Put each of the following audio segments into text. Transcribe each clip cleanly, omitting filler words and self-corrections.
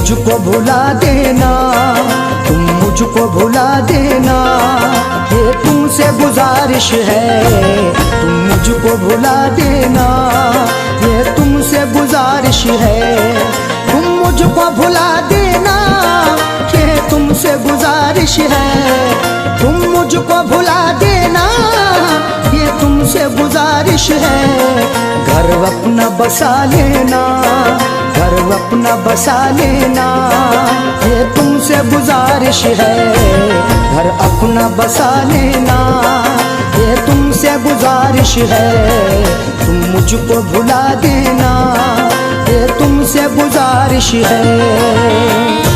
मुझको भुला देना, तुम मुझको भुला देना, ये तुमसे गुजारिश है। तुम मुझको भुला देना, ये तुमसे गुजारिश है। तुम मुझको भुला देना, ये तुमसे गुजारिश है। तुम मुझको भुला देना, ये तुमसे गुजारिश है। घर अपना बसा लेना, घर अपना बसा लेना, ये तुमसे गुजारिश है। घर अपना बसा लेना, ये तुमसे गुजारिश है। तुम मुझको भुला देना, ये तुमसे गुजारिश है।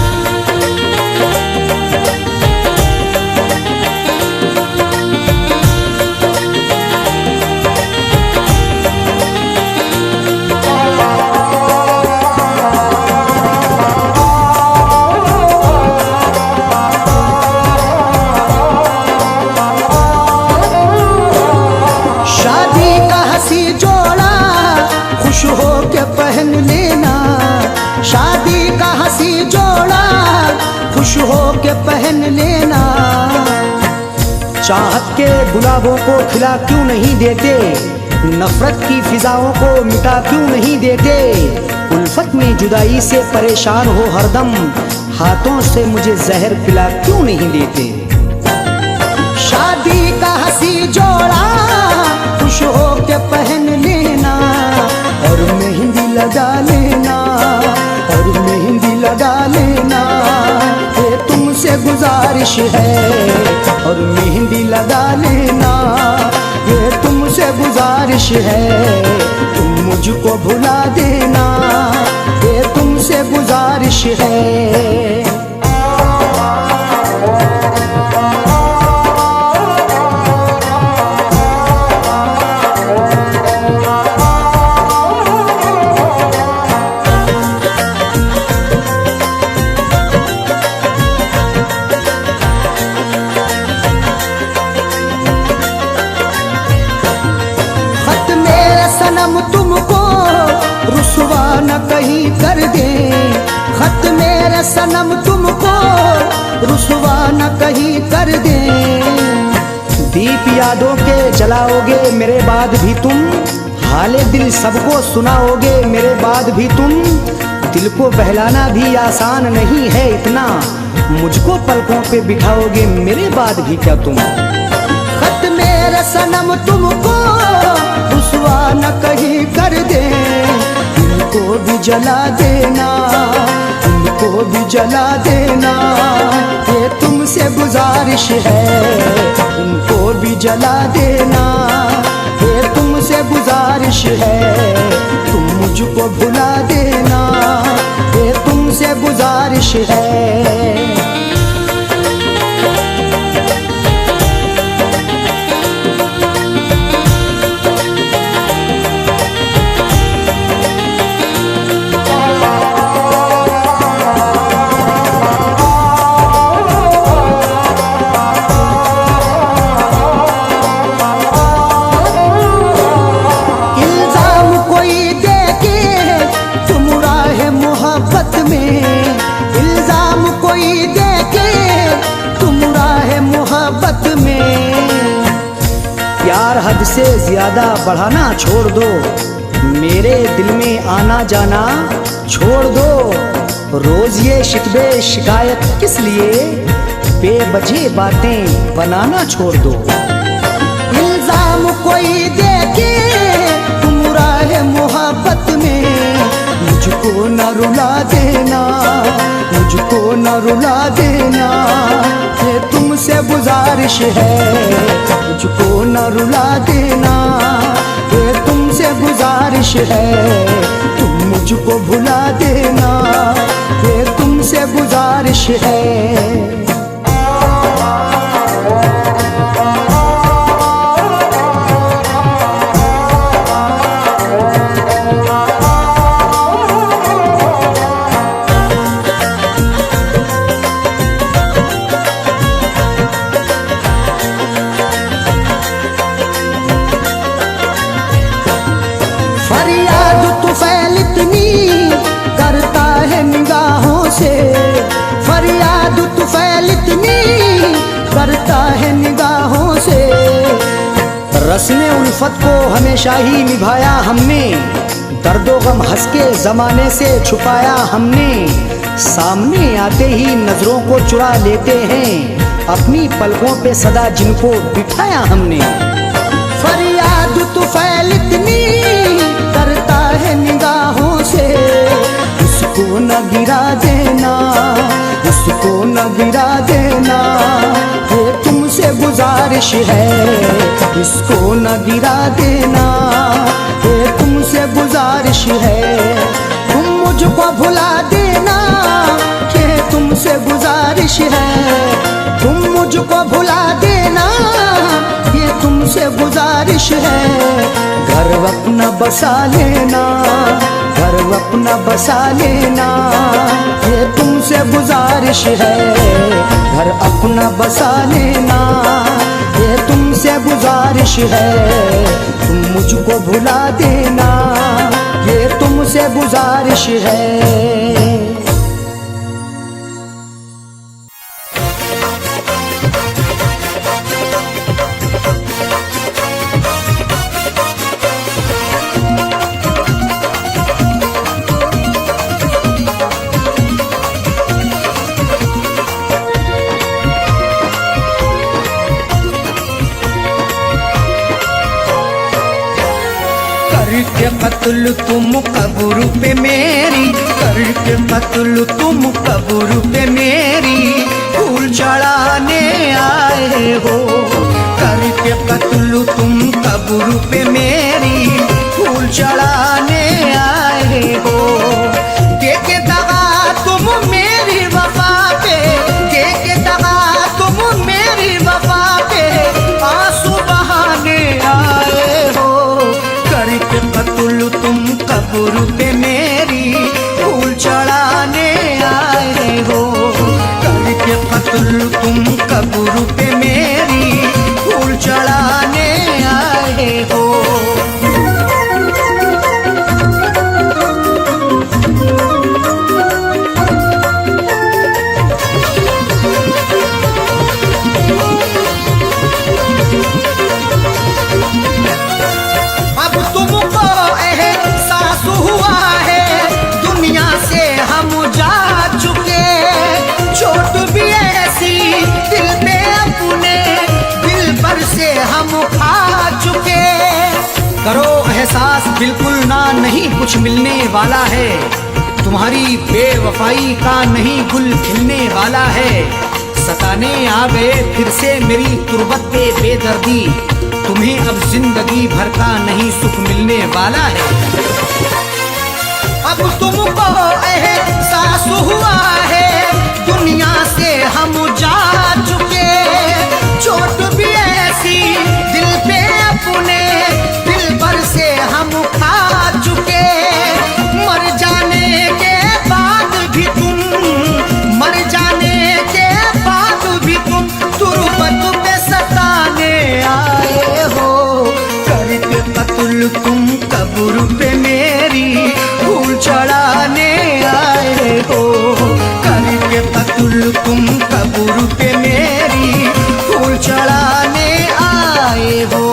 खुश हो के पहन लेना, शादी का हंसी जोड़ा खुश हो के पहन लेना। चाहत के गुलाबों को खिला क्यों नहीं देते, नफरत की फिजाओं को मिटा क्यों नहीं देते। उल्फत में जुदाई से परेशान हो हरदम, हाथों से मुझे जहर पिला क्यों नहीं देते। शादी का हंसी जोड़ा खुश हो के पहन लेना, और मेहंदी लगा लेना, और मेहंदी लगा लेना, ये तुमसे गुजारिश है। और मेहंदी लगा लेना, ये तुमसे गुजारिश है। तुम मुझको भुला देना, ये तुमसे गुजारिश है। तुमको रुसवा न कहीं कर दे, खत मेरे सनम तुमको रुसवा न कहीं कर दे। दीप यादों के जलाओगे मेरे बाद भी तुम, हाले दिल सबको सुनाओगे मेरे बाद भी तुम। दिल को बहलाना भी आसान नहीं है इतना, मुझको पलकों पे बिठाओगे मेरे बाद भी क्या तुम। खत मेरे सनम तुमको रुसवा न कहीं कर दे, उनको भी जला देना, उनको भी जला देना, ये तुमसे गुजारिश है। उनको भी जला देना, ये तुमसे गुजारिश है। तुम मुझको भुला देना, ये तुमसे गुजारिश है। इल्जाम कोई देके तुम राह मोहब्बत में, प्यार हद से ज्यादा बढ़ाना छोड़ दो, मेरे दिल में आना जाना छोड़ दो। रोज ये शिकवे शिकायत किस लिए, बेवजह बातें बनाना छोड़ दो। इल्जाम कोई देके तुम राह मोहब्बत में, मुझको न रुला देना, मुझको न रुला देना, ये तुमसे गुजारिश है। मुझको न रुला देना, ये तुमसे गुजारिश है। तुम मुझको भुला देना, ये तुमसे गुजारिश है। फरियाद तुफैल इतनी करता है निगाहों से, रस्मे उल्फत को हमेशा ही निभाया हमने, दर्दो गम हंस के जमाने से छुपाया हमने। सामने आते ही नजरों को चुरा लेते हैं, अपनी पलकों पे सदा जिनको बिठाया हमने। फरियाद तुफैल इतनी करता है निगाहों से, उसको न गिरा देना, उसको न गिरा देना, ये तुमसे गुजारिश है, इसको न गिरा देना, ये तुमसे गुजारिश है। तुम मुझको भुला देना, ये तुमसे गुजारिश है, तुम मुझको भुला देना, ये तुमसे गुजारिश है। घर अपना बसा लेना, घर अपना बसा लेना, ये तुमसे गुजारिश है। घर अपना बसा लेना, ये तुमसे गुजारिश है। तुम मुझको भुला देना, ये तुमसे गुजारिश है। करके कत्ल तुम कब्र पे मेरी, करके कत्ल तुम कब्र पे मेरी, फूल चढ़ाने आए हो। करके कत्ल तुम कब्र पे मेरी, फूल चढ़ाने आए हो। देके दगा तुम मेरी वफा पे, देके दगा तुम मेरी वफा पे, आंसू बहाने आए हो। करके कत्ल तुम कब्र पे मेरी, फूल चढ़ाने आए हो। करके कत्ल तुम कब्र पे मेरी, फूल चढ़ाने आए हो। करो एहसास बिल्कुल ना, नहीं कुछ मिलने वाला है। तुम्हारी बेवफाई का नहीं गुल खिलने वाला है। सताने आ गए फिर से मेरी तुरबत पे बेदर्दी, तुम्हें अब जिंदगी भर का नहीं सुख मिलने वाला है। अब तुमको एहसास हुआ है, दुनिया से हम जा चुके। चोट भी ऐसी दिल पे अपने, दिल भर से हम खा चुके। मर जाने के बाद भी तुम, मर जाने के बाद भी तुम तुरबत पे सताने आए हो। करके कत्ल तुम कब्र पे मेरी, फूल चढ़ाने आए हो। करके कत्ल तुम कब्र पे मेरी, फूल चढ़ाने आए हो।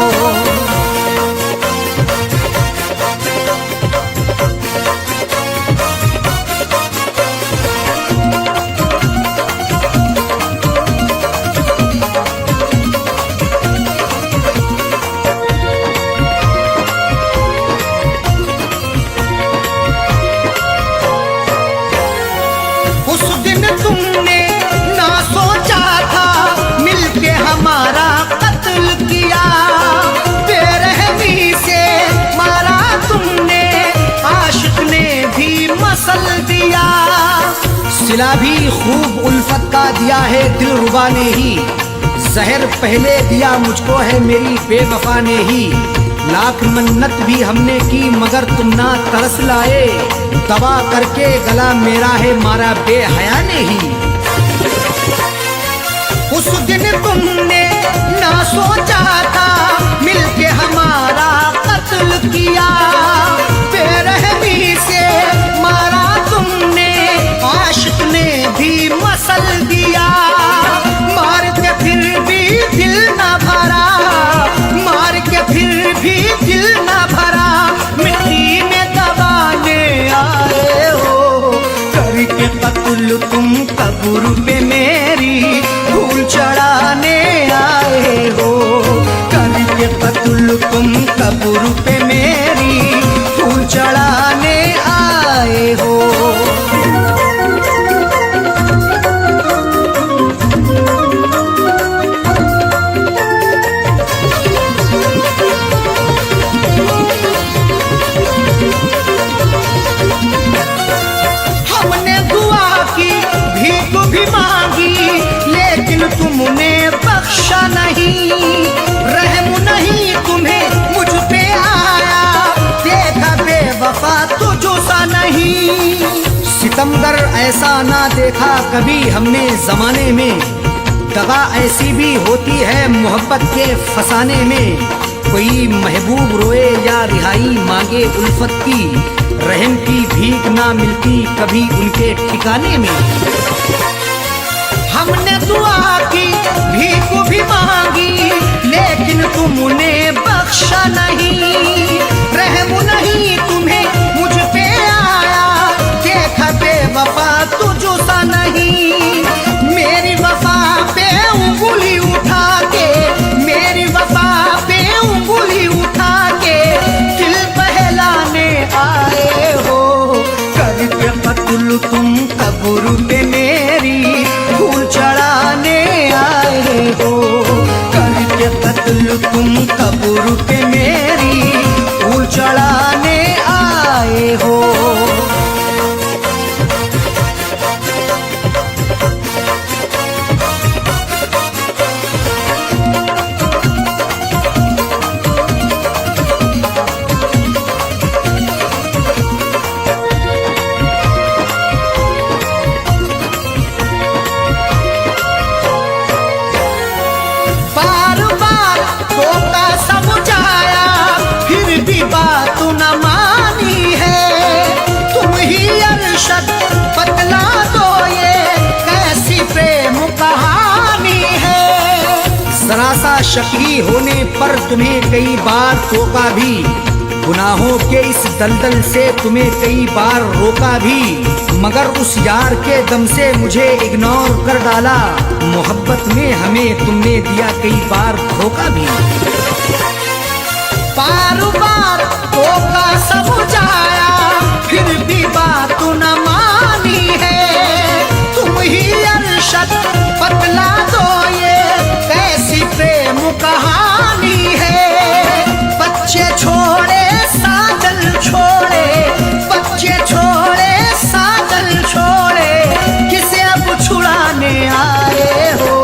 उस दिन तुमने ना सोचा था मिलके हमारा कत्ल किया। बेरहमी से मारा तुमने, आशिक ने भी मसल दिया। सिला भी खूब उल्फत का दिया है दिलरुबा ने ही, जहर पहले दिया मुझको है मेरी बेवफा ने ही। लाख मन्नत भी हमने की मगर तुम ना तरस लाए, दबा करके गला मेरा है मारा बेहया ने ही। उस दिन तुमने ना सोचा था मिलके हमारा कत्ल किया। बेरहमी से मारा तुमने, आशिक ने भी मसल दिया। मार के फिर भी दिल ना भरा, मार के फिर कत्ल तुम कब्र पे मेरी फूल चढ़ाने आए हो, करके कत्ल तुम कब्र पे मेरी फूल चढ़ाने आए हो। हमने दुआ की, भीख भी मांगी, लेकिन तुमने बख्शा नहीं। रहम नहीं तुम्हें मुझ पे आया, देखा बेवफा तुझो सा नहीं। सितमगर ऐसा ना देखा कभी हमने जमाने में, दगा ऐसी भी होती है मोहब्बत के फसाने में। कोई महबूब रोए या रिहाई मांगे उल्फत की, रहम की भीख ना मिलती कभी उनके ठिकाने में। हमने दुआ की, भीख भी मांगी, लेकिन तुमने बख्शा नहीं। रहम नहीं तुम्हें मुझ पे आया, देखा बेवफा तुझो सा नहीं। मेरी वफा पे उंगली उठा के, मेरी वफा पे उंगली उठा के दिल बहलाने आए हो, करके कत्ल तुम कब्र पे मेरी फूल चढ़ाने आए हो, करके कत्ल तुम कब्र पे मेरी फूल चढ़ाने आए हो। बार बार धोखा समझाया, फिर भी बात न मानी है। तुम ही अरशद बतला दो ये कैसी प्रेम कहानी है। जरा सा शकी होने पर तुम्हें कई बार टोका भी, गुनाहों के इस दलदल से तुम्हें कई बार रोका भी, मगर उस यार के दम से मुझे इग्नोर कर डाला। मोहब्बत में हमें तुमने दिया कई बार धोखा भी। बार बार धोखा समझाया, फिर भी बात न मानी है। तुम ही अरशद बतला दो ये कैसी प्रेम कहानी है। बच्चे छोड़े साजल छोड़े, बच्चे छोड़े साजल छोड़े, किसे अब छुड़ाने आए हो,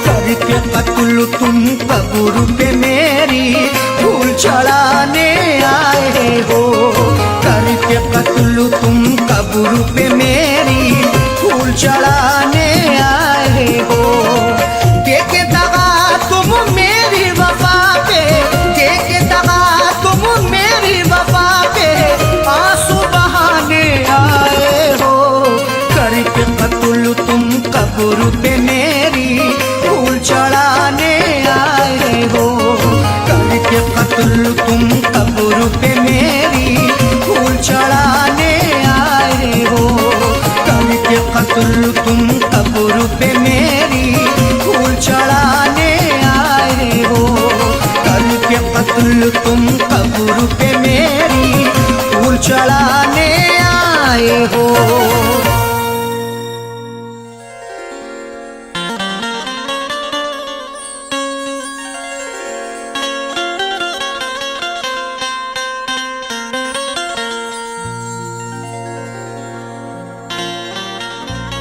करके कत्ल तुम कब्र पे मेरी फूल चढ़ाने आए हो, करके कत्ल तुम कब्र पे मेरी फूल चढ़ाने आए हो। देके दगा तुम मेरी वफा पे, देके दगा तुम मेरी वफा पे आंसू बहाने आए हो, करके कत्ल तुम कब्र पे मेरी फूल चढ़ाने आए हो, करके कत्ल तुम कब्र पे मेरी फूल चढ़ाने आए हो, करके कत्ल तुम कब्र पे मेरी फूल चढ़ाने आए हो, करके कत्ल तुम कब्र पे मेरी फूल चढ़ाने आए हो।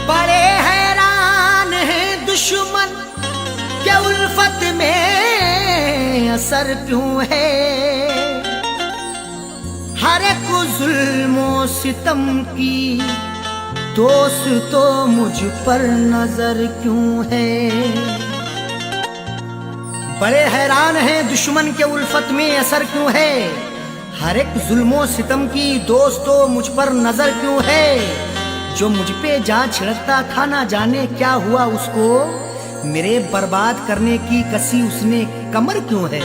बड़े हैरान हैं दुश्मन के उल्फत में असर क्यों है, हर एक जुल्मो सितम की दोस्त तो मुझ पर नजर क्यों है। बड़े हैरान हैं दुश्मन के उल्फत में असर क्यों है, हर एक जुल्मो सितम की दोस्त तो मुझ पर नजर क्यों है। जो मुझ पे जा छिड़कता था ना जाने क्या हुआ उसको, मेरे बर्बाद करने की कसी उसने कमर क्यों है।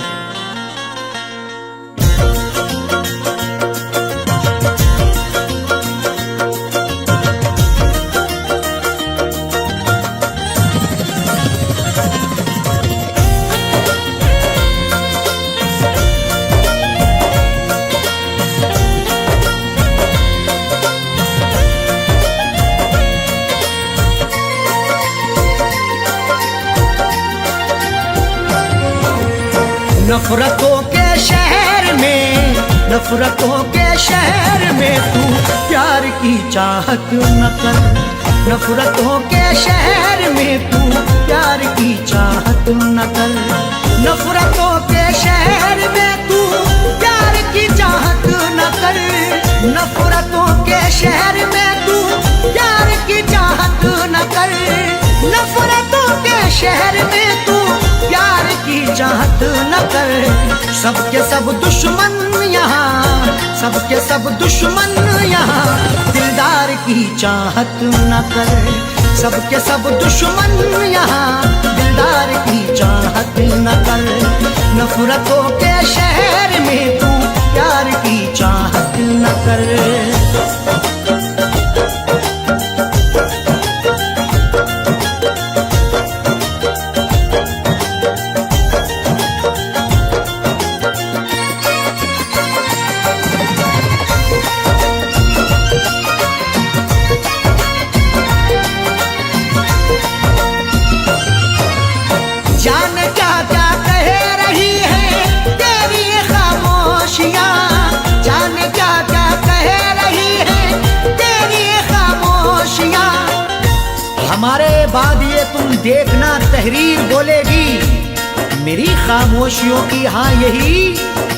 नफरतों के शहर में, नफरतों के शहर में तू प्यार की चाहत न कर। नफरतों के शहर में तू प्यार की चाहत न कर। नफरतों के शहर में तू प्यार की चाहत न कर। नफरतों के शहर में तू प्यार की चाहत न कर। नफरतों के शहर में तू प्यार की चाहत न कर। सबके सब दुश्मन यहाँ, सबके सब दुश्मन यहाँ, दिलदार की चाहत न कर। सबके सब दुश्मन यहाँ, दिलदार की चाहत न कर। नफरतों के शहर में तू प्यार की चाहत न कर। जाने क्या क्या कह रही है तेरी खामोशियाँ, जाने क्या क्या कह रही है तेरी खामोशियाँ। हमारे बाद ये तुम देखना तहरीर बोलेगी, मेरी खामोशियों की हाँ यही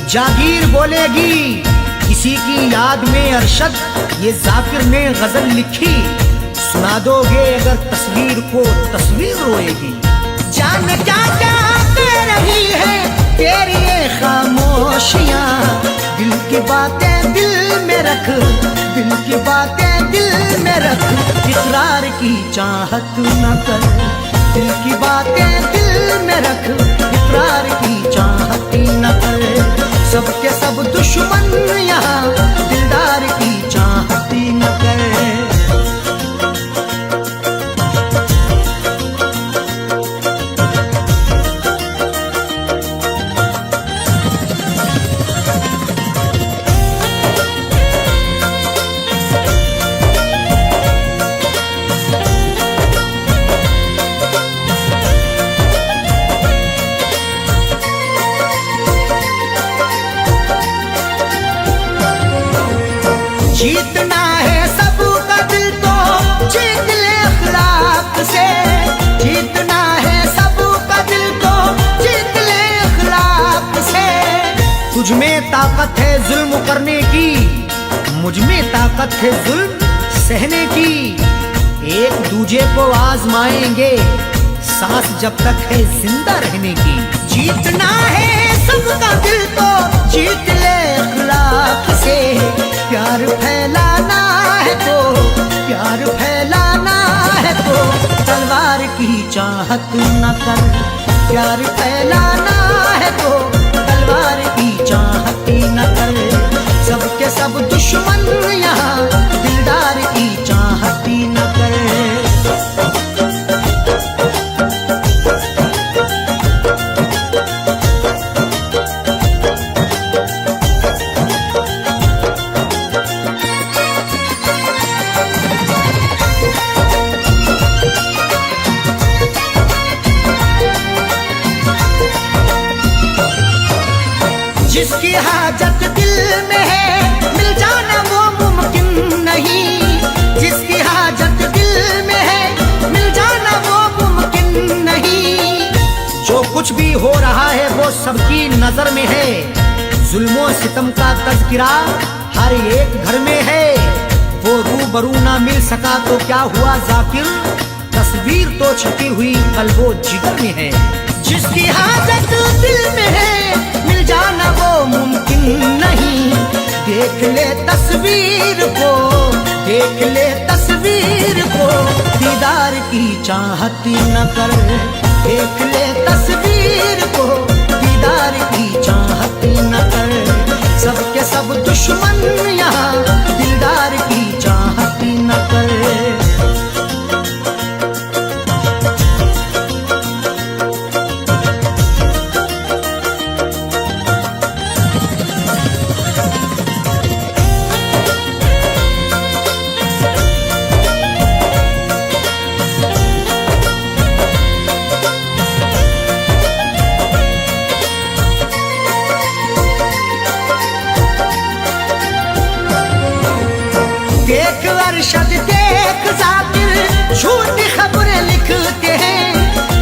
जागीर बोलेगी। किसी की याद में अरशद ये जाकिर ने गजल लिखी, सुना दोगे अगर तस्वीर को तस्वीर रोएगी। जाने क्या क्या कह रही है तेरी ये खामोशियाँ, दिल की बातें दिल में रख, दिल की बातें दिल में रख। इकरार की चाहत न कर, दिल की बातें दिल में रख। इकरार की चाहत न कर। सबके सब दुश्मन यहाँ, दिलदार की चाहत न कर। जीतना है सबका दिल तो जीत ले अखलाक से। जीतना है सबका दिल तो जीत ले अखलाक से। तुझ में ताकत है जुल्म करने की, मुझ में ताकत है जुल्म सहने की। एक दूजे को आजमाएंगे सांस जब तक है जिंदा रहने की। जीतना है सबका दिल तो जीत ले अखलाक से। प्यार फैलाना है तो, प्यार फैलाना है तो तलवार की चाहत न कर। प्यार फैलाना है तो तलवार की चाहत न कर। सबके सब दुश्मन यहाँ, दिलदार की चाहत न कर। जिसकी हाजत दिल में है मिल जाना वो मुमकिन नहीं। जिसकी हाजत दिल में है मिल जाना वो मुमकिन नहीं। जो कुछ भी हो रहा है वो सबकी नजर में है। जुल्मों सितम का तज़किरा हर एक घर में है। वो रूबरू ना मिल सका तो क्या हुआ जाकिर, तस्वीर तो छपी हुई कल्बो जिगर में है। जिसकी हाजत दिल में है मिल जाना वो मुमकिन नहीं। देख ले तस्वीर को, देख ले तस्वीर को, दीदार की चाहत न कर। देख ले तस्वीर को, दीदार की चाहत न कर। सबके सब दुश्मन यहाँ, दिलदार की चाहत न कर। झूठी खबरें लिखते हैं।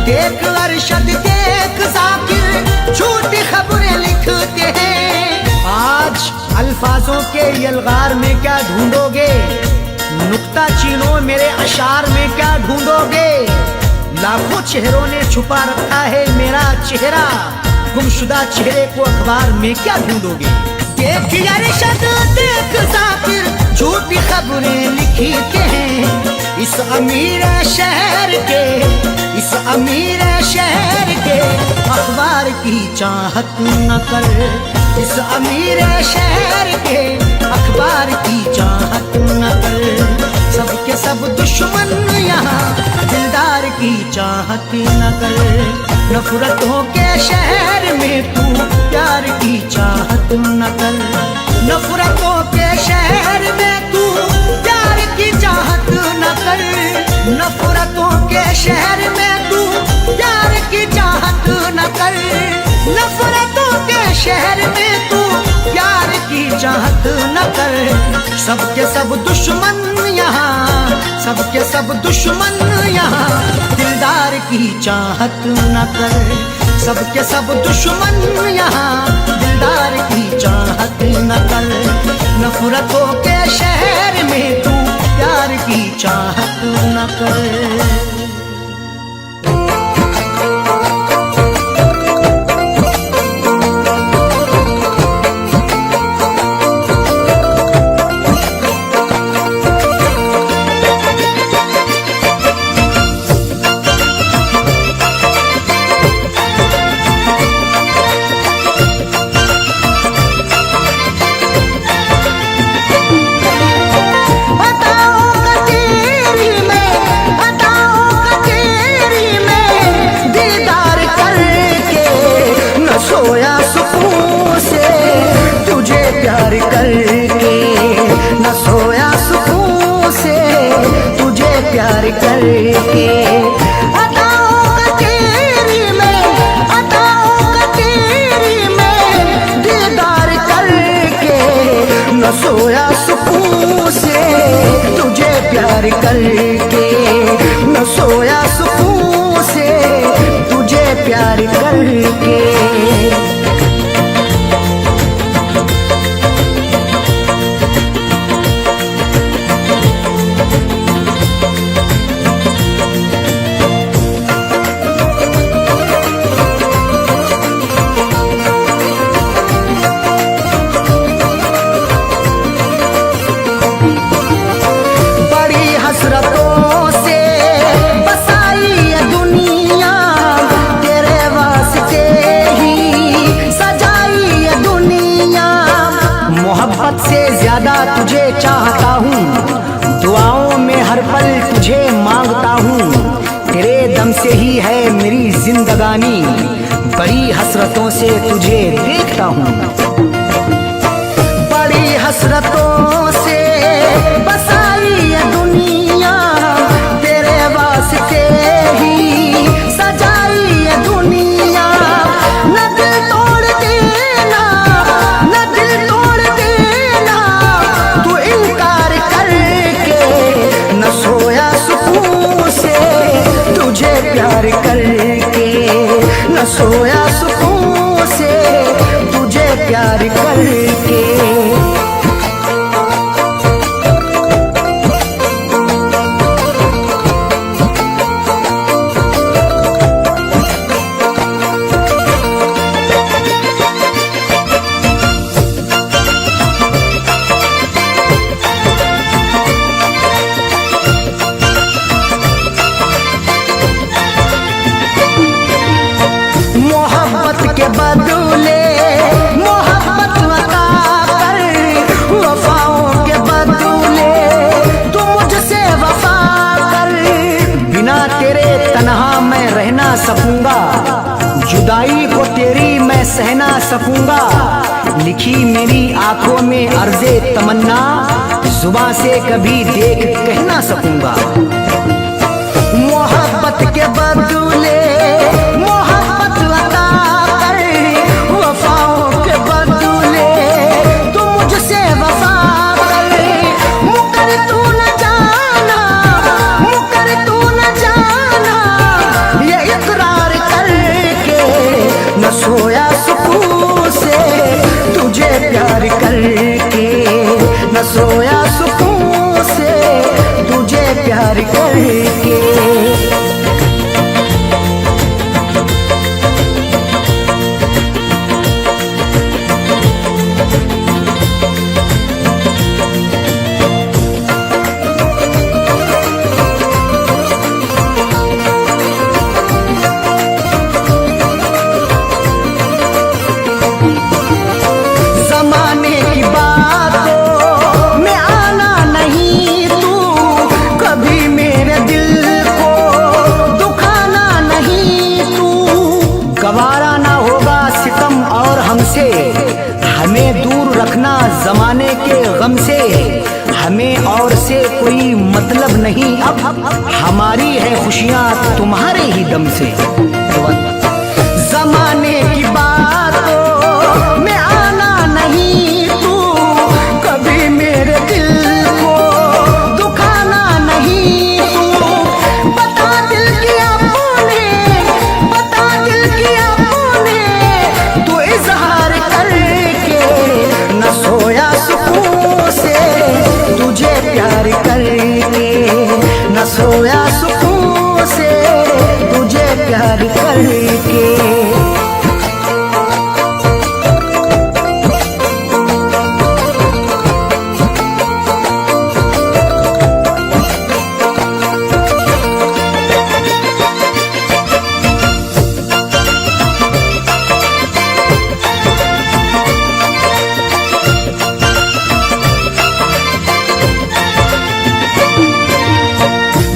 देख अरशद देख जाकिर झूठी खबरें लिखते हैं। आज अल्फाजों के यलगार में क्या ढूंढोगे, नुक्ता चीनो मेरे अशार में क्या ढूंढोगे। लाखों चेहरों ने छुपा रखा है मेरा चेहरा, गुमशुदा चेहरे को अखबार में क्या ढूंढोगे। देख अरशद देख जाकिर झूठी खबरें लिखते हैं। इस अमीर शहर के, इस अमीर शहर के अखबार की चाहत न कर। इस अमीर शहर के अखबार की चाहत न कर। सबके सब दुश्मन यहाँ दिलदार की चाहत न कर। नफरतों के शहर में तू प्यार की चाहत न कर। नफरतों के शहर में तू प्यार की चाहत न कर। नफरतों के शहर में तू प्यार की चाहत न कर। नफरतों के शहर में तू प्यार की चाहत न कर। सबके सब दुश्मन यहाँ, सबके सब दुश्मन यहाँ दिलदार की चाहत न कर। सबके सब दुश्मन यहाँ दिलदार की चाहत न कर। नफरतों के शहर में तू प्यार की चाहत न कर। करके अदाओं का तेरी में दीदार करके न सोया सुकून से तुझे प्यार करके। न सोया सुकून से तुझे प्यार करके। तुझे चाहता हूँ, दुआओं में हर पल तुझे मांगता हूँ। तेरे दम से ही है मेरी जिंदगानी, बड़ी हसरतों से तुझे देखता हूँ। बड़ी हसरतों से बसाई ये दुनिया, तेरे वास्ते ही सजाई ये दुनिया। न दिल तोड़ देना, न दिल तोड़ देना तू इनकार करके। न सोया सुकून से तुझे प्यार करके। न सोया सुकून से तुझे प्यार करके। के बदले मोहब्बत अता कर, वफाओं के बदले तू मुझसे वफा कर। बिना तेरे तन्हा मैं रह ना सकूंगा, जुदाई को तेरी मैं सह ना सकूंगा। लिखी मेरी आंखों में अर्ज़े तमन्ना, जुबां से कभी देख कह ना सकूंगा। मोहब्बत के बदले मोहब्बत अता कर, वफाओं के बदले तू मुझसे वफा कर। मुकर तू न जाना, मुकर तू हमें दूर रखना जमाने के गम से, हमें और से कोई मतलब नहीं अब, हमारी है खुशियाँ तुम्हारे ही दम से। जमाने की बातों में आना नहीं तू, कभी मेरे दिल को दुखाना नहीं तू। बता दिल किया तूने, बता दिल किया तूने, तू इजहार करके न सोया सुकून से, तुझे प्यार करके न सोया सुकून से, तुझे प्यार करके।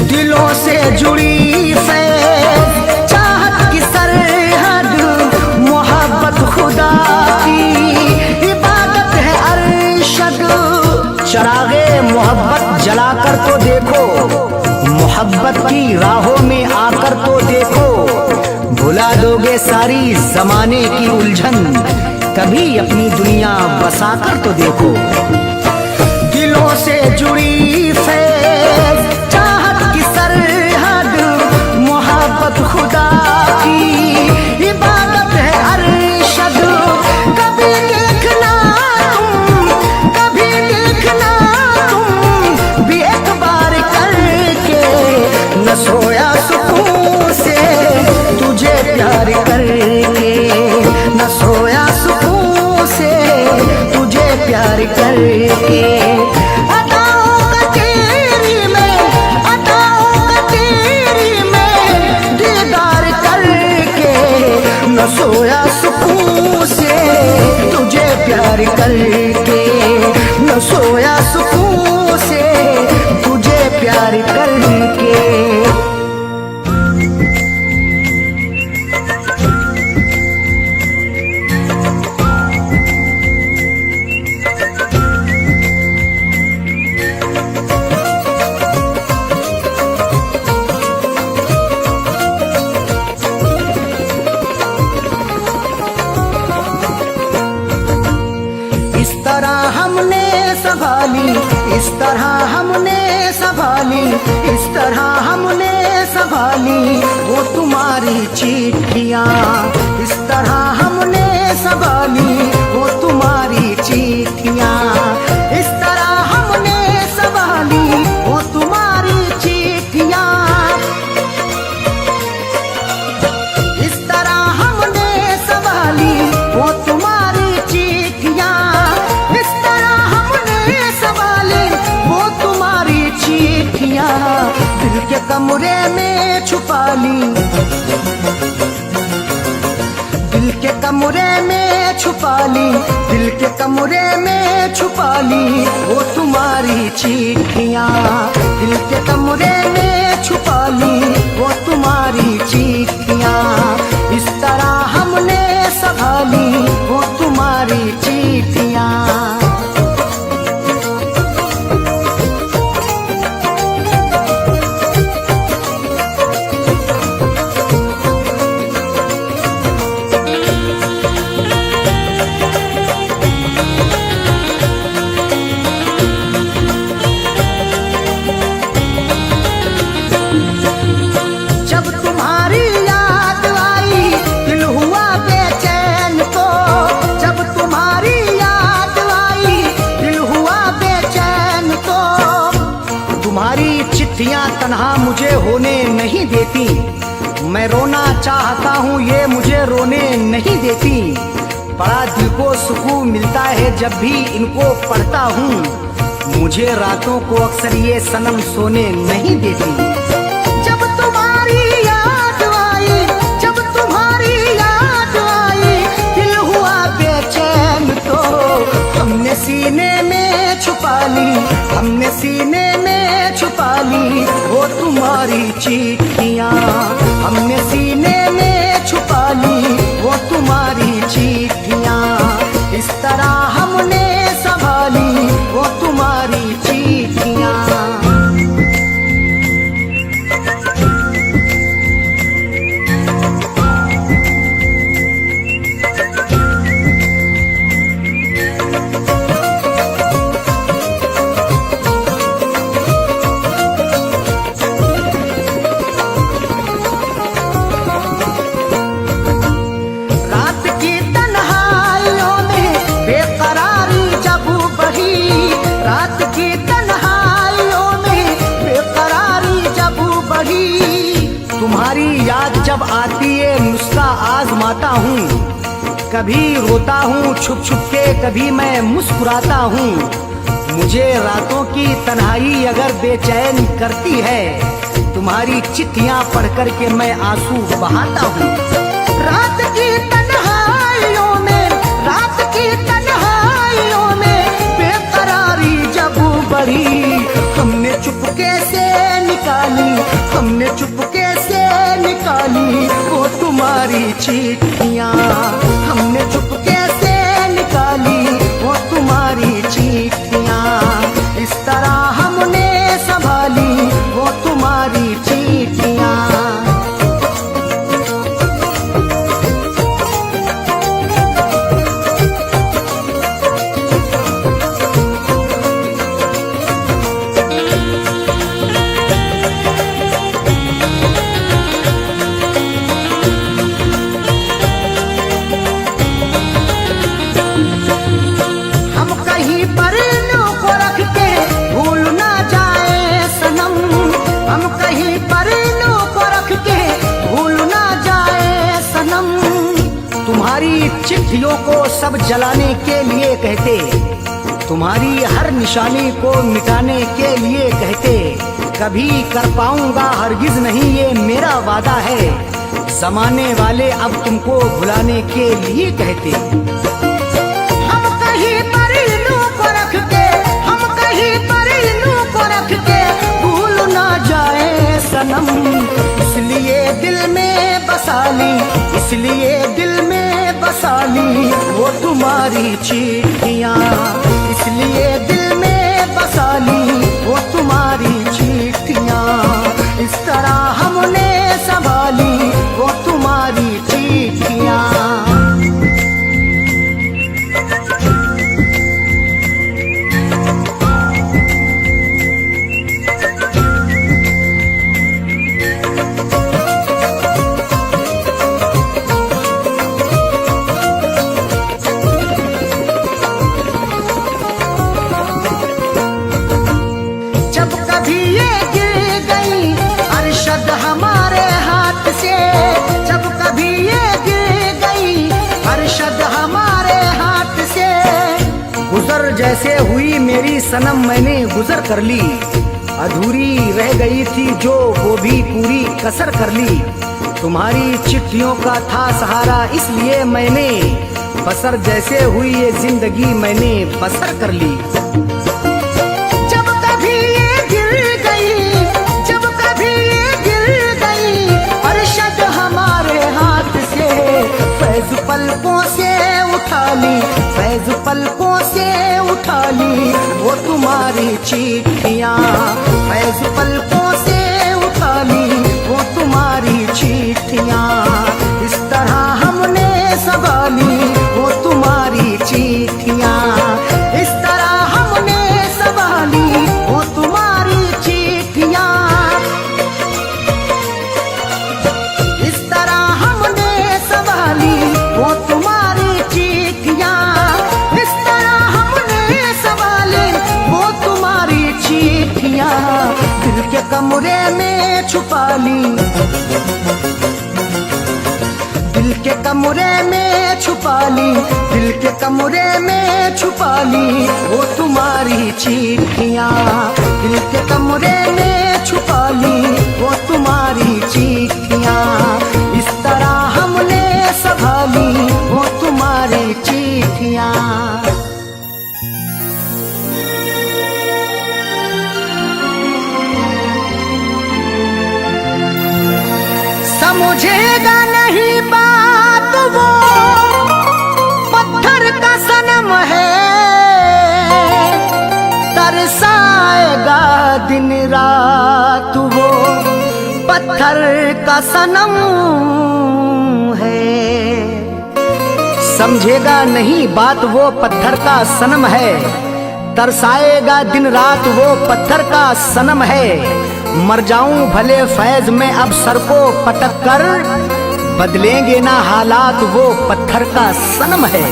दिलों से जुड़ी फैज़ चाहत की सरहद, मोहब्बत खुदा की इबादत है अरशद। चरागे मोहब्बत जलाकर तो देखो, मोहब्बत की राहों में आकर तो देखो, भुला दोगे सारी जमाने की उलझन, कभी अपनी दुनिया बसाकर तो देखो। दिलों से जुड़ी फैज़ खुदा की इबादत है अरशद। कभी देखना तुम, कभी देखना तुम भी एक बार करके, न सोया सुकून से, तुझे प्यार करके न सोया सुकून से, तुझे प्यार करके। न सोया सुकून से, तुझे प्यार करके न सोया सुकून से, तुझे प्यार करके। इस तरह हमने संभाली, इस तरह हमने संभाली, इस तरह हमने संभाली वो तुम्हारी चिट्ठियाँ। इस तरह हमने संभाली वो तुम्हारी चिट्ठियाँ। इस तरह हमने संभाली वो तुम्हारी चिट्ठियाँ। इस तरह हमने संभाली वो तुम्हारी चिट्ठियाँ। इस तरह हमने संभाली वो तुम्हारी चिट्ठियाँ। दिल के कमरे में छुपा ली, दिल के कमरे में छुपा ली, दिल के कमरे में छुपा ली वो तुम्हारी चिट्ठियाँ। दिल के कमरे में छुपा ली वो तुम्हारी चिट्ठियाँ। इस तरह हमने संभाली वो तुम्हारी चिट्ठियाँ। जब तुम्हारी याद आई दिल हुआ बेचैन तो, जब तुम्हारी याद आई दिल हुआ बेचैन तो। तुम्हारी चिट्ठियाँ तन्हा मुझे होने नहीं देती, मैं रोना चाहता हूँ ये मुझे रोने नहीं देती। बड़ा दिल को सुकून मिलता है जब भी इनको पढ़ता हूँ, मुझे रातों को अक्सर ये सनम सोने नहीं देती। जब तुम्हारी याद आई, जब तुम्हारी याद आई दिल हुआ बेचैन तो, हमने सीने में छुपा ली, हमने सीने में छुपा ली वो तुम्हारी चिट्ठियाँ। हमने सीने में छुपा ली वो तुम्हारी चिट्ठियाँ। इस तरह उसका आजमाता हूँ। कभी रोता हूँ छुप छुप के, कभी मैं मुस्कुराता हूँ। मुझे रातों की तन्हाई अगर बेचैन करती है, तुम्हारी चिट्ठियाँ पढ़ कर के मैं आंसू बहाता हूँ। रात की तन्हाइयों में, रात की तन्हाइयों में बेकरारी जब बढ़ी, हमने चुपके से निकाली, हमने चुपके से निकाली वो तुम्हारी चिट्ठियाँ। हमने चुपके से निकाली वो तुम्हारी चिट्ठियाँ। इस तरह हमने संभाली वो तुम्हारी चिट्ठियाँ। तुम्हारी चिट्ठियों को सब जलाने के लिए कहते, तुम्हारी हर निशानी को मिटाने के लिए कहते। कभी कर पाऊंगा हरगिज नहीं ये मेरा वादा है, जमाने वाले अब तुमको भुलाने के लिए कहते। हम कहीं पर इल्लू को रख के, हम कहीं पर इल्लू को रख के भूल ना जाए सनम। इसलिए दिल में बसा ली, इसलिए दिल में बसा ली वो तुम्हारी चिट्ठियाँ। इसलिए दिल में बसा ली वो तुम्हारी चिट्ठियाँ। इस तरह हमने संभाली वो तुम्हारी चिट्ठियाँ। जैसे हुई मेरी सनम मैंने गुजर कर ली, अधूरी रह गई थी जो वो भी पूरी कसर कर ली। तुम्हारी चिट्ठियों का था सहारा इसलिए मैंने बसर जैसे हुई ये जिंदगी मैंने बसर कर ली। जब कभी ये गिर गई, जब कभी ये गिर गई अरशद हमारे हाथ से, फैज पलकों से उठा ली, फैज पलकों से उठा ली वो तुम्हारी चिट्ठियाँ। फैज पलकों से उठा ली वो तुम्हारी चिट्ठियाँ। इस तरह हमने संभाली वो तुम्हारी चिट्ठियाँ। इस तरह हमने संभाली वो तुम्हारी चिट्ठियाँ। इस तरह हमने संभाली वो तुम्हारी चिट्ठियाँ। इस तरह हमने संभाली वो तुम्हारी चिट्ठियाँ। दिल के कमरे में छुपा ली, दिल के कमरे में छुपा ली, दिल के कमरे में छुपा ली वो तुम्हारी चिट्ठियाँ। दिल के कमरे में छुपा ली वो तुम्हारी चिट्ठियाँ। इस तरह हमने संभाली वो तुम्हारी चिट्ठियाँ। समझेगा नहीं बात वो पत्थर का सनम है, तरसाएगा दिन रात वो पत्थर का सनम है। समझेगा नहीं बात वो पत्थर का सनम है, तरसाएगा दिन रात वो पत्थर का सनम है। मर जाऊं भले फैज में अब सर को पटक कर, बदलेंगे ना हालात वो पत्थर का सनम है।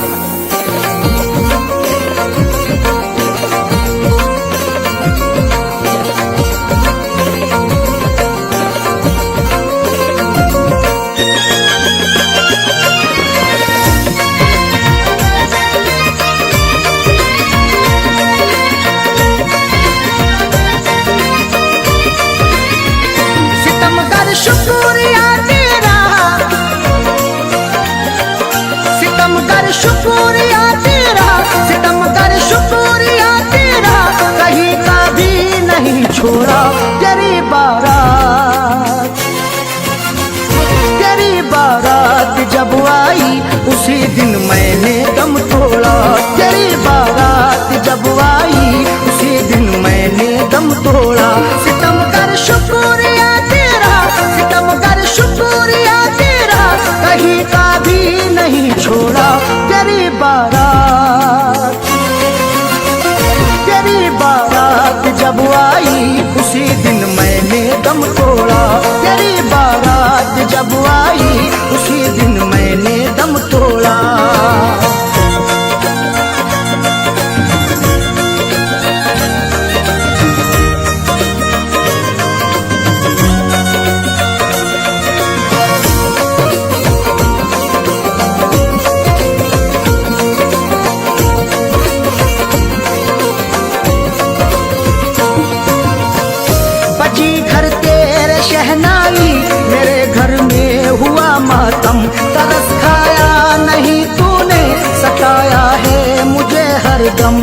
दम।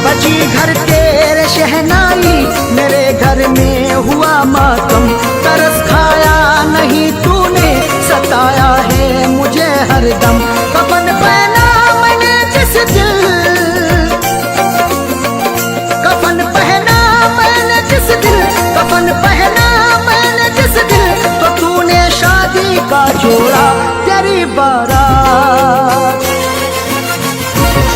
बची घर तेरे शहनाई, मेरे घर में हुआ मातम। तरस खाया नहीं तूने, सताया है मुझे हरदम। कफन पहना मैंने जिस दिल, कफन पहना मैंने जिस दिल, कफन पहना मैंने जिस दिल, तो तूने शादी का जोड़ा। तेरी बारात,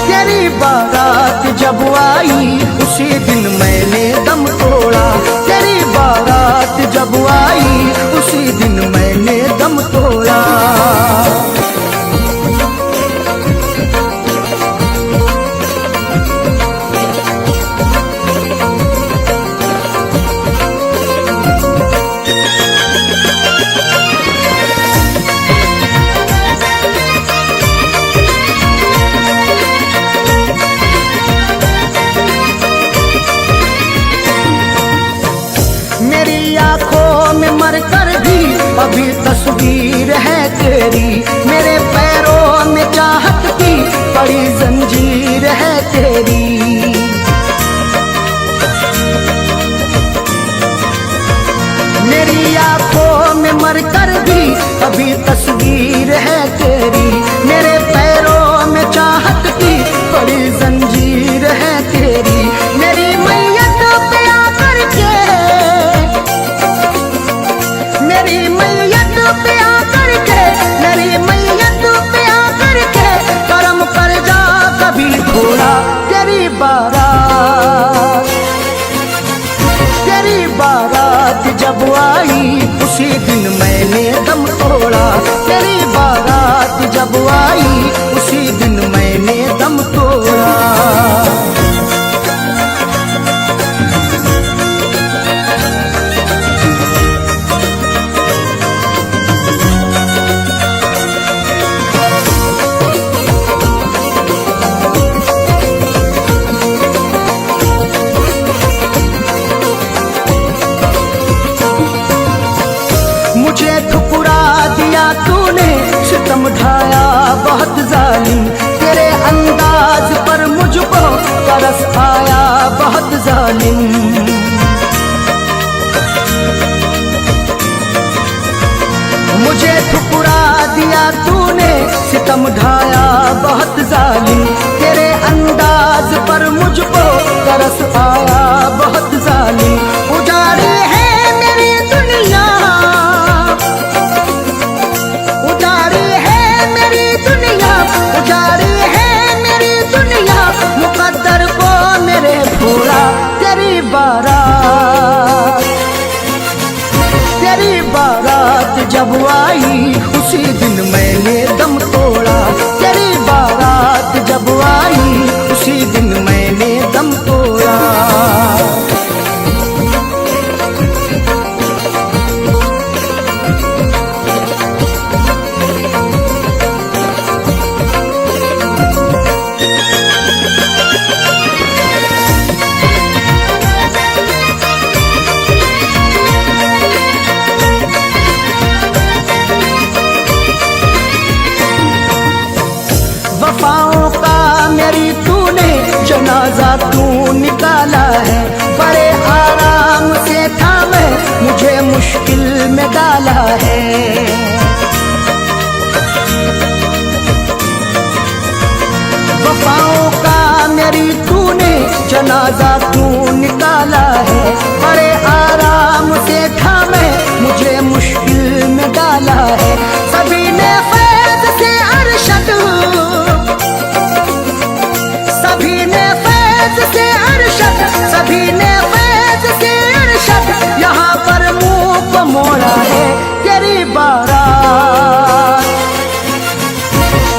तेरी बारात जब आई, उसी दिन मैंने दम तोड़ा। तेरी बारात जब आई, उसी दिन मैंने दम तोड़ा। मेरी आंखों में मर कर भी अभी तस्वीर है तेरी। मेरे पैरों में चाहत की बड़ी जंजीर है तेरी। मेरी आंखों में मर कर भी अभी तस्वीर है तेरी। मेरे पैरों में चाहत की बड़ी जंजीर है तेरी। मेरी मैयत पे आकर के, मेरी मैयत पे आकर के, मेरी मैयत पे आकर के, करम कर जा कभी थोड़ा। तेरी बारात, तेरी बारात जब आई, उसी दिन मैंने दम तोड़ा। तेरी बारात जब आई, उसी दिन मैंने दम तोड़ा। मुझे ठुकरा दिया तूने, सितम ढाया बहुत जालिम। तेरे अंदाज पर मुझको तरस आया बहुत जालिम। मुझे ठुकरा दिया तूने, सितम ढाया बहुत जालिम। तेरे अंदाज पर मुझको तरस आया बहुत जालिम। उजाड़ी है मेरी दुनिया, उजाड़ी है मेरी दुनिया, उजाड़ी है मेरी दुनिया, मुकद्दर को मेरे भोला। तेरी बारात, तेरी बारात जब आई, उसी दिन मैंने दम तोड़ा। तेरी बारात जब आई, उसी दिन मैंने दम तोड़ा। वफाओं का मेरी तूने जनाजा तू निकाला है। बड़े आराम से था मैं, मुझे मुश्किल में डाला है। वफाओं का मेरी तूने जनाजा तू निकाला है। बड़े आराम से था मैं, मुझे मुश्किल में डाला है। सभी ने फैज़ से अरशद, सभी ने फैज़ से अरशद, सभी ने फैज़ से अरशद, यहाँ पर मुंह को मोड़ा है। तेरी बारात,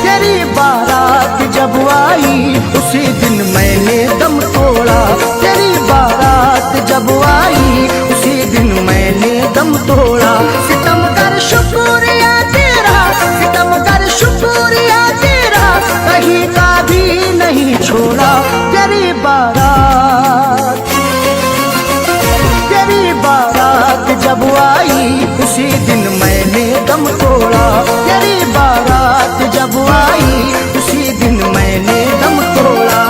तेरी बारात जब आई, उसी दिन मैंने दम तोड़ा। तेरी बारात जब आई, उसी दिन मैंने दम तोड़ा। सितम कर शुक्रिया तेरा, सितम कर शुक्रिया तेरा, कहीं का भी नहीं छोड़ा। तेरी बारात, तेरी बारात जब आई, उसी दिन मैंने दम तोड़ा। तेरी बारात जब आई उसी दिन मैंने दम तोड़ा।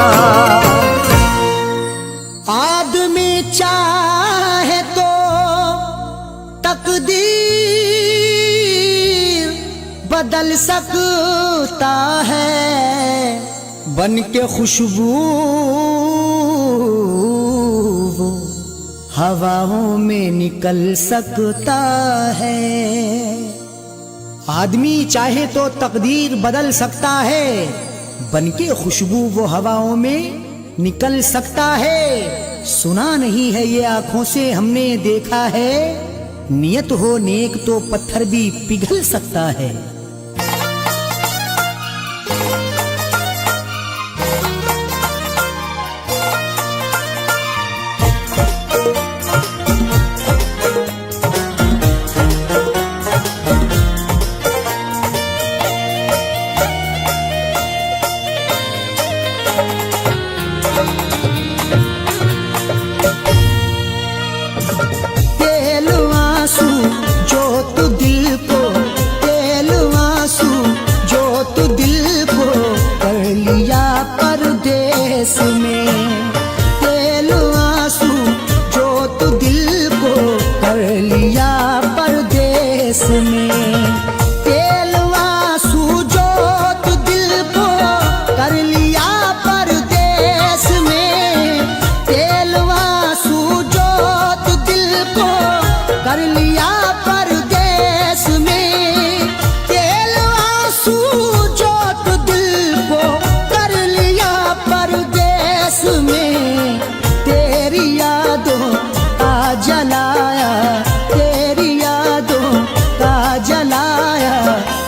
आदमी चाहे तो तकदीर बदल सकता है, बन के खुशबू हवाओं में निकल सकता है। आदमी चाहे तो तकदीर बदल सकता है, बनके खुशबू वो हवाओं में निकल सकता है। सुना नहीं है ये आंखों से हमने देखा है, नियत हो नेक तो पत्थर भी पिघल सकता है।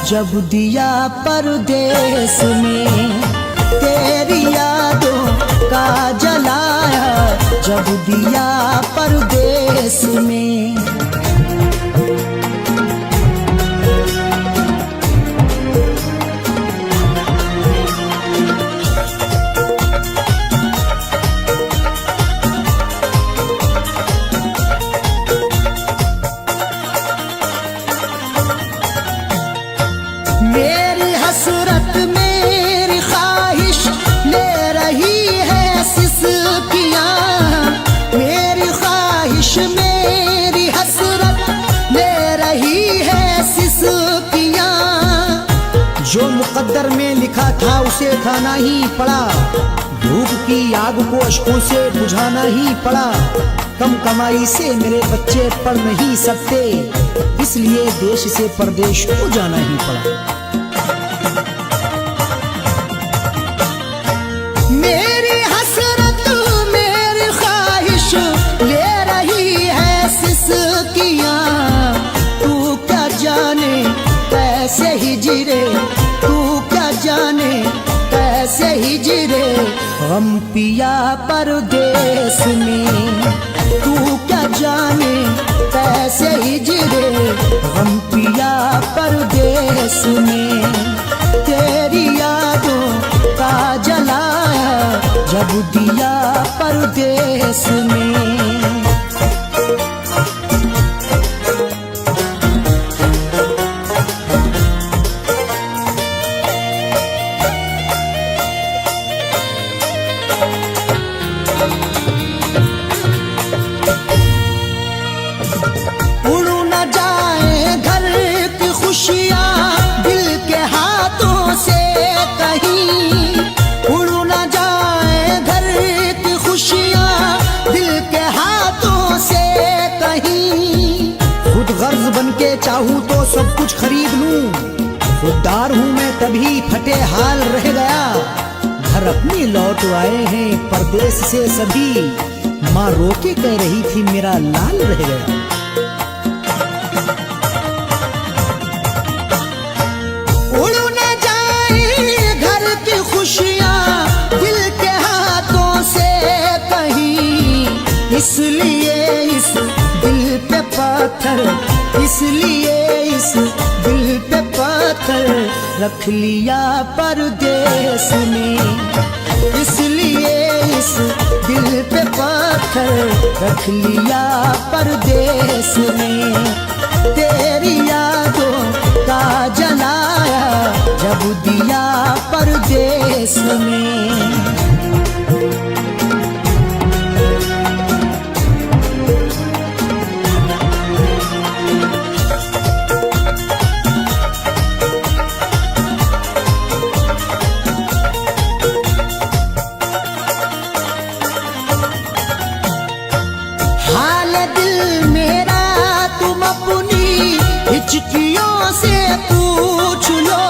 जब दिया परदेस में, तेरी यादों का जलाया जब दिया परदेस में। मेरी हसरत मेरी ख्वाहिश ले रही है सिसकियाँ, मेरी ख्वाहिश मेरी हसरत ले रही है सिसकियाँ। जो मुकद्दर में लिखा था उसे खाना ही पड़ा, भूख की आग को अश्कों से बुझाना ही पड़ा। कम कमाई से मेरे बच्चे पढ़ नहीं सकते, इसलिए देश से परदेश को जाना ही पड़ा। मेरी हसरत मेरी ख्वाहिश ले रही है सिसकियाँ, तू क्या जाने कैसे हिजरे, तू क्या जाने कैसे हिजरे गम पिया परदेस में। तू क्या जाने कैसे हिजरे गम पिया परदेस में। तेरी यादों का जलाया जब दिया परदेस में। चाहूं तो सब कुछ खरीद लूं, खुददार हूं मैं तभी फटे हाल रह गया। घर अपनी लौट आए हैं परदेश से सभी, माँ रोके कह रही थी मेरा लाल रह गया। उड़ न जाए घर की खुशियां दिल के हाथों से कहीं, इसलिए इस दिल पे पत्थर, इसलिए इस दिल पे पत्थर रख लिया परदेस में। इसलिए इस दिल पे पत्थर रख लिया परदेस में। तेरी यादों का जलाया जब दिया परदेस में। हाल दिल मेरा तुम अपनी हिचकियों से पूछ लो,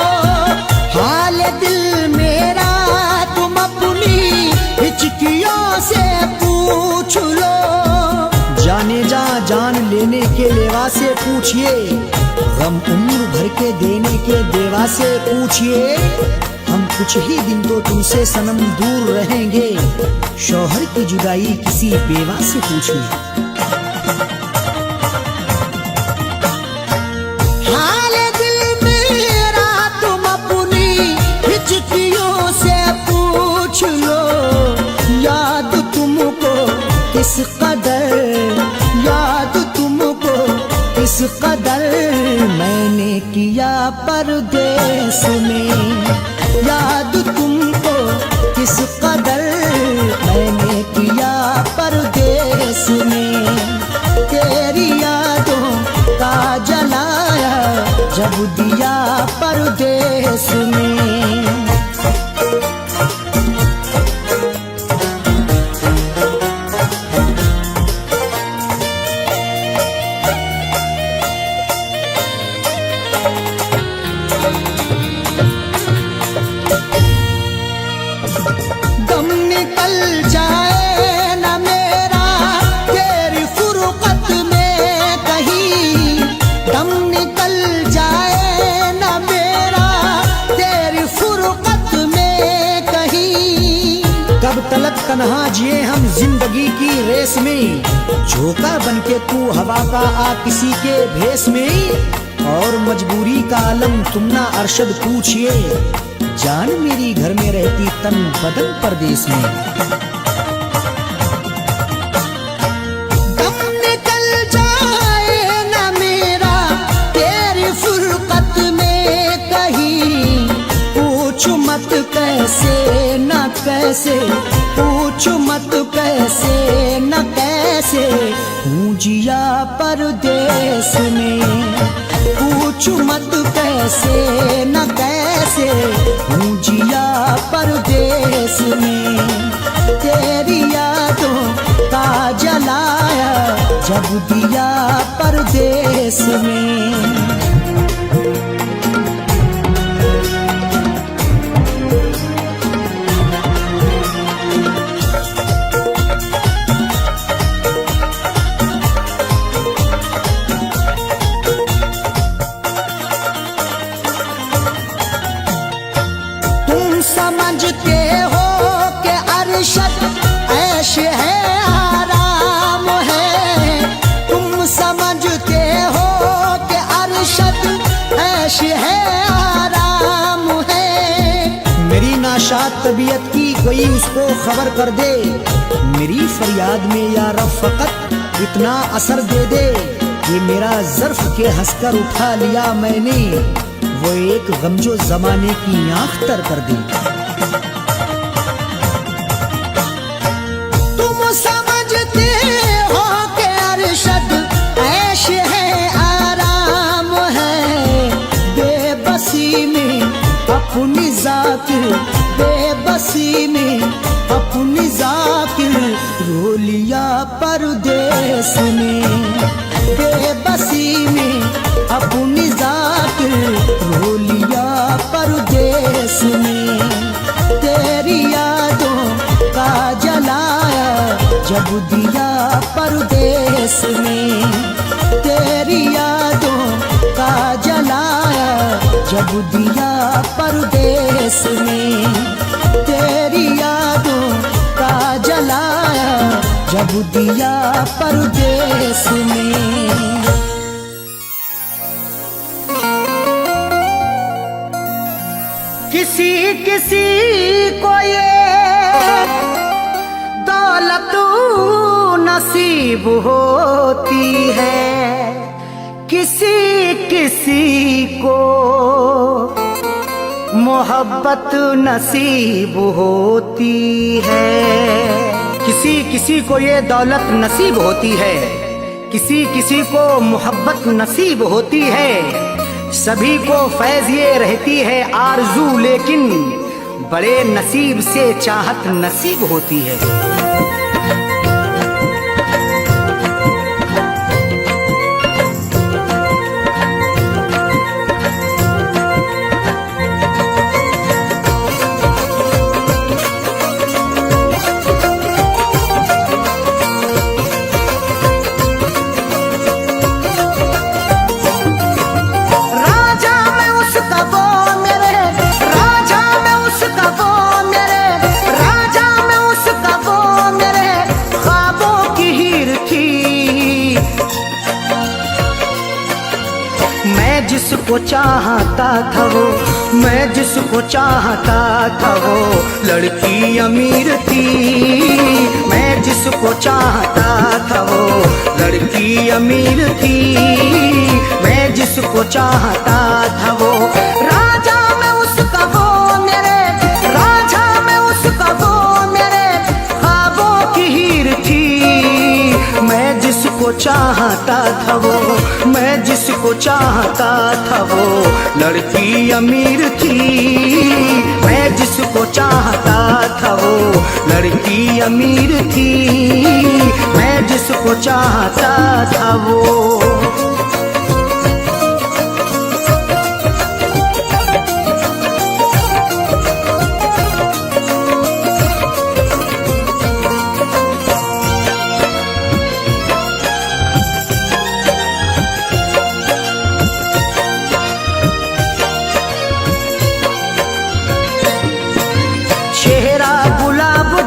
हाल दिल मेरा तुम अपनी हिचकियों से पूछ लो। जाने जा जान लेने के लेवा से पूछिए, गम उम्र भर के देने के देवा से पूछिए। हम कुछ ही दिन तो तुमसे सनम दूर रहेंगे, शौहर की जुदाई किसी बेवा से पूछिए। हाल दिल मेरा तुम अपनी हिचकियों से पूछ लो, याद तुमको किस कदर, याद तुमको किस कदर मैंने किया परदेस में, याद तुमको किस कदर मैंने किया परदेस में। तेरी यादों का जलाया जब दिया परदेस में। दम निकल जाए न मेरा तेरी फुरकत में कहीं, दम निकल जाए न मेरा तेरी फुरकत में कहीं। कब तलक तन्हा जिए हम जिंदगी की रेस में, झोंका बनके तू हवा का आ किसी के भेस में। और मजबूरी का आलम तुम ना अरशद पूछिए, जान मेरी घर में रहती तन बदन परदेस में। दम निकल जाए न मेरा तेरी फुरकत में कहीं, पूछ मत कैसे न कैसे, पूछ मत कैसे न कैसे हूँ जिया परदेस में। पूछ मत कैसे न कैसे हूँ जिया परदेस में। तेरी यादों का जलाया जब दिया परदेस में। समझते हो कि अरशद ऐश है आराम है, तुम समझते हो कि अरशद ऐश है आराम है। मेरी नाशाद तबीयत की कोई उसको खबर कर दे, मेरी फरियाद में या रब फकत इतना असर दे दे। ये मेरा ज़र्फ के हंसकर उठा लिया मैंने, वो एक गम जो जमाने की आँख तर कर दी। तुम समझते हो कि अरशद ऐश है आराम है, बेबसी में अपनी जाकिर, बेबसी में अपनी जाकिर रो लिया परदेस में। बेबसी में अपनी जाकिर रो लिया परदेस में। तेरी यादों का जलाया जब दिया परदेस में। तेरी यादों का जलाया जब दिया परदेस में। तेरी यादों का जलाया जब दिया परदेस में। किसी किसी को ये दौलत नसीब होती है, किसी किसी को मोहब्बत नसीब होती है, किसी किसी को ये दौलत नसीब होती है, किसी किसी को मोहब्बत नसीब होती है। सभी को फैज़ ये रहती है आरज़ू, लेकिन बड़े नसीब से चाहत नसीब होती है। जिसको चाहता था वो, मैं जिसको चाहता था वो लड़की अमीर थी। मैं जिसको चाहता था वो लड़की अमीर थी। मैं जिसको चाहता था वो राजा में उसका वो मेरे, राजा में उसका वो मेरे ख्वाबों की हीर थी। मैं जिसको चाहता था वो, मैं जिसको चाहता था वो लड़की अमीर थी। मैं जिसको चाहता था वो लड़की अमीर थी। मैं जिसको चाहता था वो।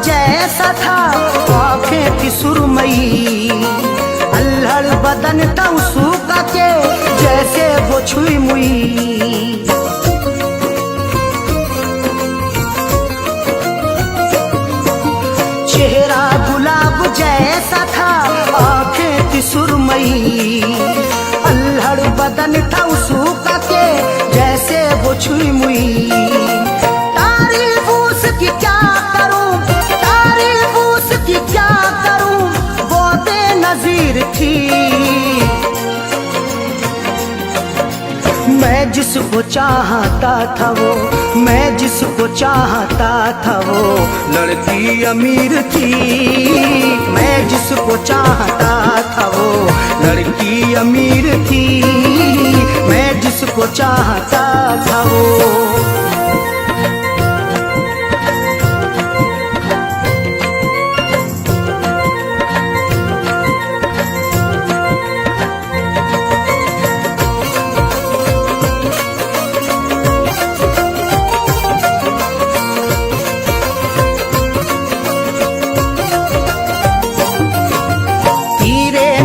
जैसा था आँखें की सुरमई, अल्हड़ बदन था उसका के जैसे वो छुई मुई। चेहरा गुलाब जैसा था आँखें की सुरमई, अल्हड़ बदन था उसका के जैसे वो छुई मुई। तारीफ उसकी क्या क्या करूं, वो बेनज़ीर थी। मैं जिसको चाहता था वो, मैं जिसको चाहता था वो लड़की अमीर थी। मैं जिसको चाहता था वो लड़की अमीर थी। मैं जिसको चाहता था वो।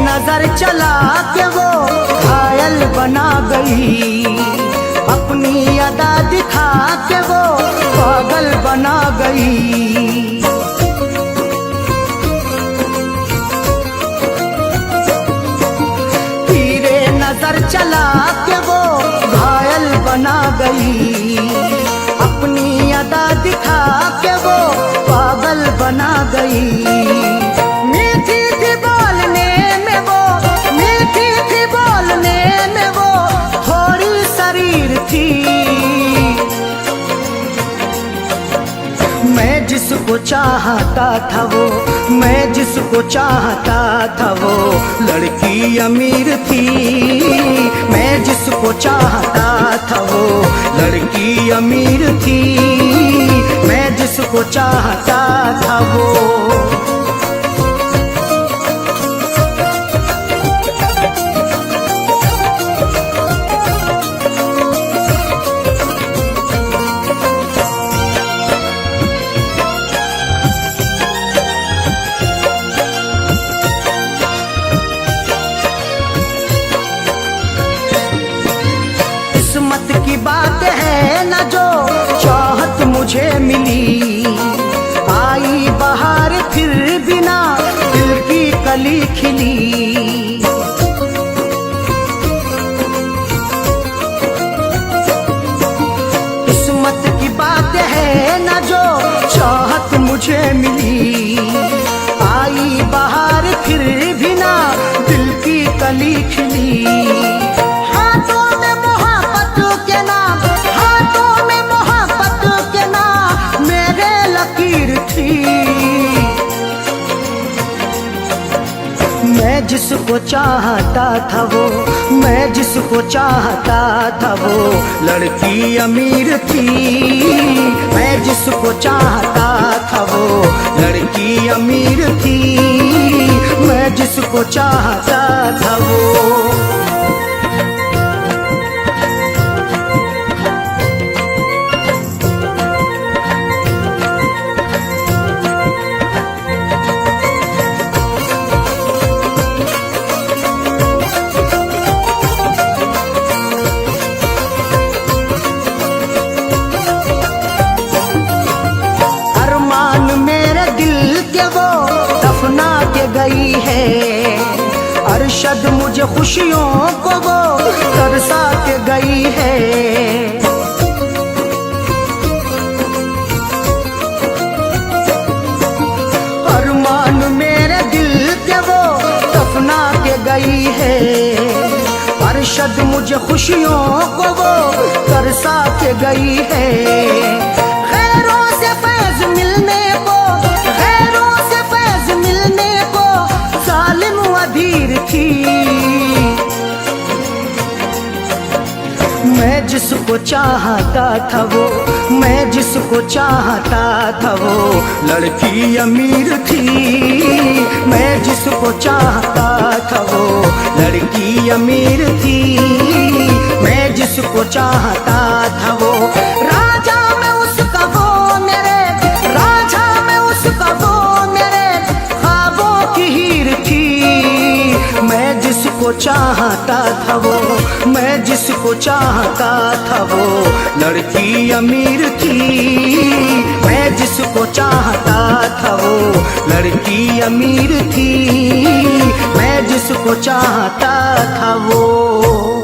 नजर चला के वो घायल बना गई, अपनी अदा दिखा के वो पागल बना गई। तीरे नजर चला के वो घायल बना गई, अपनी अदा दिखा के वो पागल बना गई। मीठी थी बोलने में वो, मीठी थी बोलने में वो थोड़ी शरीर थी। मैं जिसको चाहता था वो, मैं जिसको चाहता था वो लड़की अमीर थी। मैं जिसको चाहता था वो लड़की अमीर थी। मैं जिसको चाहता था वो। की बात है न जो चाहत मुझे मिली, आई बहार फिर न जो चाहत मुझे मिली। आई बहार फिर भी ना दिल की कली खिली। हाथों में मोहब्बत के नाम, हाथों में मोहब्बत के नाम मेरे लकीर थी। मैं जिसको चाहता था वो, मैं जिसको चाहता था वो लड़की अमीर थी। मैं जिसको चाहता था वो लड़की अमीर थी। मैं जिसको चाहता था वो। गई है अरशद मुझे खुशियों को वो तरसा के गई है। अरमान मेरे दिल के वो दफना के गई है। अरशद मुझे खुशियों को वो तरसा के गई है। खैरों से फैज मिलने को, खैरों से फैज मिलने को जालिम अधीर थी। मैं जिसको चाहता था वो, मैं जिसको चाहता था वो लड़की अमीर थी। मैं जिसको चाहता था वो लड़की अमीर थी। मैं जिसको चाहता था वो राजा में उसका वो मेरे, राजा में उसका वो मेरे ख्वाबों की हीर थी। मैं जिसको चाहता था वो, मैं जिसको चाहता था वो लड़की अमीर थी। मैं जिसको चाहता था वो लड़की अमीर थी। मैं जिसको चाहता था वो